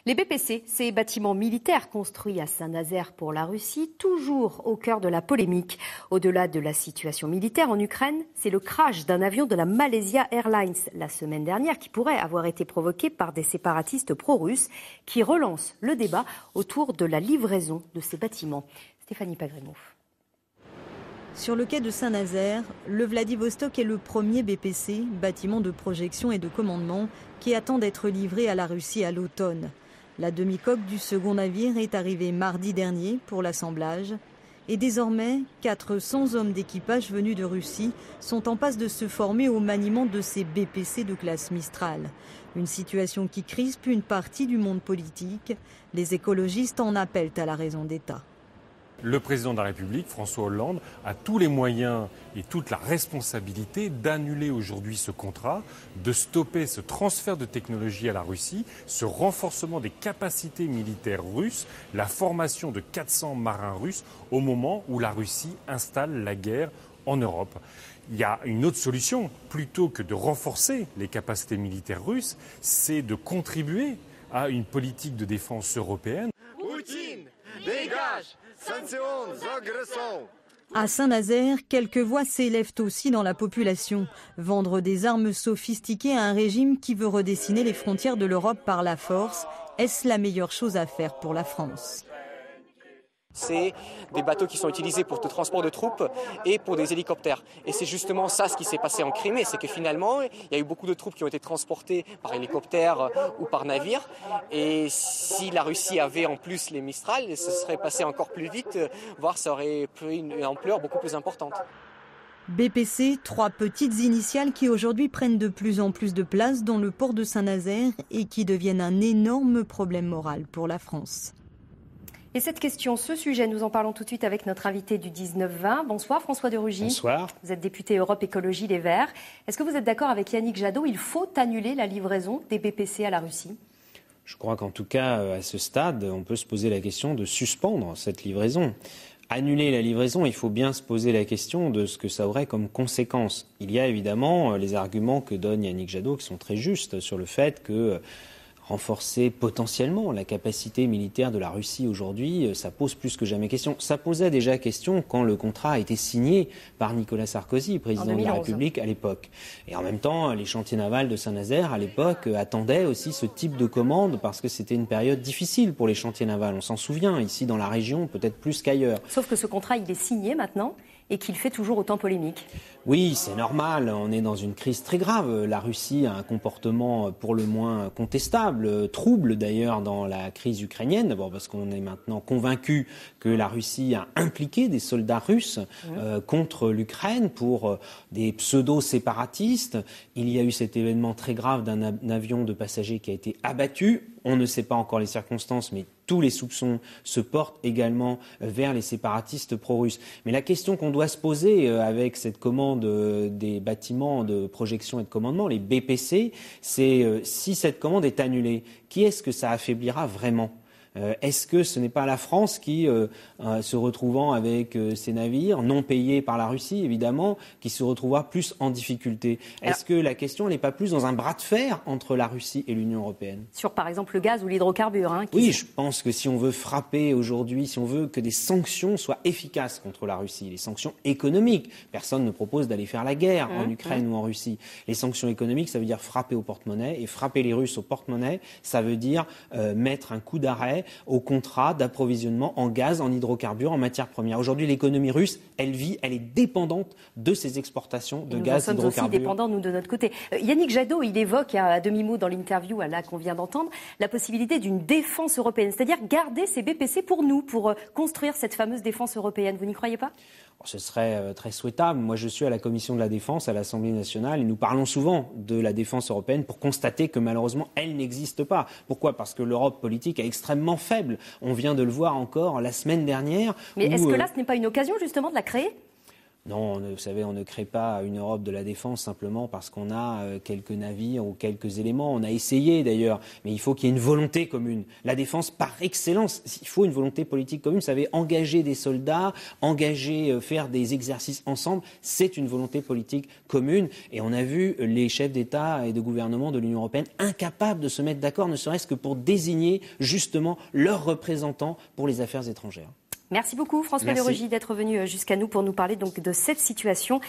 Les BPC, ces bâtiments militaires construits à Saint-Nazaire pour la Russie, toujours au cœur de la polémique. Au-delà de la situation militaire en Ukraine, c'est le crash d'un avion de la Malaysia Airlines la semaine dernière qui pourrait avoir été provoqué par des séparatistes pro-russes qui relancent le débat autour de la livraison de ces bâtiments. Stéphanie Pagrimov. Sur le quai de Saint-Nazaire, le Vladivostok est le premier BPC, bâtiment de projection et de commandement, qui attend d'être livré à la Russie à l'automne. La demi-coque du second navire est arrivée mardi dernier pour l'assemblage. Et désormais, 400 hommes d'équipage venus de Russie sont en passe de se former au maniement de ces BPC de classe Mistral. Une situation qui crispe une partie du monde politique. Les écologistes en appellent à la raison d'État. Le président de la République, François Hollande, a tous les moyens et toute la responsabilité d'annuler aujourd'hui ce contrat, de stopper ce transfert de technologie à la Russie, ce renforcement des capacités militaires russes, la formation de 400 marins russes au moment où la Russie installe la guerre en Europe. Il y a une autre solution, plutôt que de renforcer les capacités militaires russes, c'est de contribuer à une politique de défense européenne. Poutine, dégage! À Saint-Nazaire, quelques voix s'élèvent aussi dans la population. Vendre des armes sophistiquées à un régime qui veut redessiner les frontières de l'Europe par la force, est-ce la meilleure chose à faire pour la France ? C'est des bateaux qui sont utilisés pour le transport de troupes et pour des hélicoptères. Et c'est justement ça ce qui s'est passé en Crimée, c'est que finalement, il y a eu beaucoup de troupes qui ont été transportées par hélicoptère ou par navire. Et si la Russie avait en plus les Mistral, ce serait passé encore plus vite, voire ça aurait pris une ampleur beaucoup plus importante. BPC, 3 petites initiales qui aujourd'hui prennent de plus en plus de place dans le port de Saint-Nazaire et qui deviennent un énorme problème moral pour la France. Et cette question, ce sujet, nous en parlons tout de suite avec notre invité du 19-20. Bonsoir François de Rugy. Bonsoir. Vous êtes député Europe Écologie Les Verts. Est-ce que vous êtes d'accord avec Yannick Jadot ? Il faut annuler la livraison des BPC à la Russie ? Je crois qu'en tout cas, à ce stade, on peut se poser la question de suspendre cette livraison. Annuler la livraison, il faut bien se poser la question de ce que ça aurait comme conséquence. Il y a évidemment les arguments que donne Yannick Jadot qui sont très justes sur le fait que renforcer potentiellement la capacité militaire de la Russie aujourd'hui, ça pose plus que jamais question. Ça posait déjà question quand le contrat a été signé par Nicolas Sarkozy, président de la République à l'époque. Et en même temps, les chantiers navals de Saint-Nazaire, à l'époque, attendaient aussi ce type de commande parce que c'était une période difficile pour les chantiers navals. On s'en souvient, ici dans la région, peut-être plus qu'ailleurs. Sauf que ce contrat, il est signé maintenant et qu'il fait toujours autant polémique. Oui, c'est normal. On est dans une crise très grave. La Russie a un comportement pour le moins contestable, trouble d'ailleurs dans la crise ukrainienne. D'abord parce qu'on est maintenant convaincu que la Russie a impliqué des soldats russes contre l'Ukraine pour des pseudo-séparatistes. Il y a eu cet événement très grave d'un avion de passagers qui a été abattu. On ne sait pas encore les circonstances, mais tous les soupçons se portent également vers les séparatistes pro-russes. Mais la question qu'on doit se poser avec cette commande des bâtiments de projection et de commandement, les BPC, c'est si cette commande est annulée, qui est-ce que ça affaiblira vraiment ? Est-ce que ce n'est pas la France qui, se retrouvant avec ces navires, non payés par la Russie évidemment, qui se retrouvera plus en difficulté ? Est-ce que la question n'est pas plus dans un bras de fer entre la Russie et l'Union européenne ? Sur par exemple le gaz ou l'hydrocarbure. Oui, je pense que si on veut frapper aujourd'hui, si on veut que des sanctions soient efficaces contre la Russie, les sanctions économiques, personne ne propose d'aller faire la guerre en Ukraine ou en Russie. Les sanctions économiques, ça veut dire frapper au porte-monnaie, et frapper les Russes au porte-monnaie, ça veut dire mettre un coup d'arrêt au contrat d'approvisionnement en gaz, en hydrocarbures, en matières premières. Aujourd'hui, l'économie russe, elle est dépendante de ses exportations de gaz, d'hydrocarbures. Nous sommes aussi dépendants, nous, de notre côté. Yannick Jadot, il évoque à demi-mot dans l'interview là qu'on vient d'entendre, la possibilité d'une défense européenne, c'est-à-dire garder ces BPC pour nous, pour construire cette fameuse défense européenne. Vous n'y croyez pas ? Ce serait très souhaitable. Moi, je suis à la Commission de la Défense, à l'Assemblée nationale, et nous parlons souvent de la défense européenne pour constater que malheureusement, elle n'existe pas. Pourquoi ? Parce que l'Europe politique est extrêmement faible. On vient de le voir encore la semaine dernière. Mais est-ce que là, ce n'est pas une occasion justement de la créer ? Non, vous savez, on ne crée pas une Europe de la défense simplement parce qu'on a quelques navires ou quelques éléments. On a essayé d'ailleurs, mais il faut qu'il y ait une volonté commune. La défense, par excellence, il faut une volonté politique commune. Vous savez, engager des soldats, faire des exercices ensemble, c'est une volonté politique commune. Et on a vu les chefs d'État et de gouvernement de l'Union européenne incapables de se mettre d'accord, ne serait-ce que pour désigner justement leurs représentants pour les affaires étrangères. Merci beaucoup François de Rugy d'être venu jusqu'à nous pour nous parler donc de cette situation.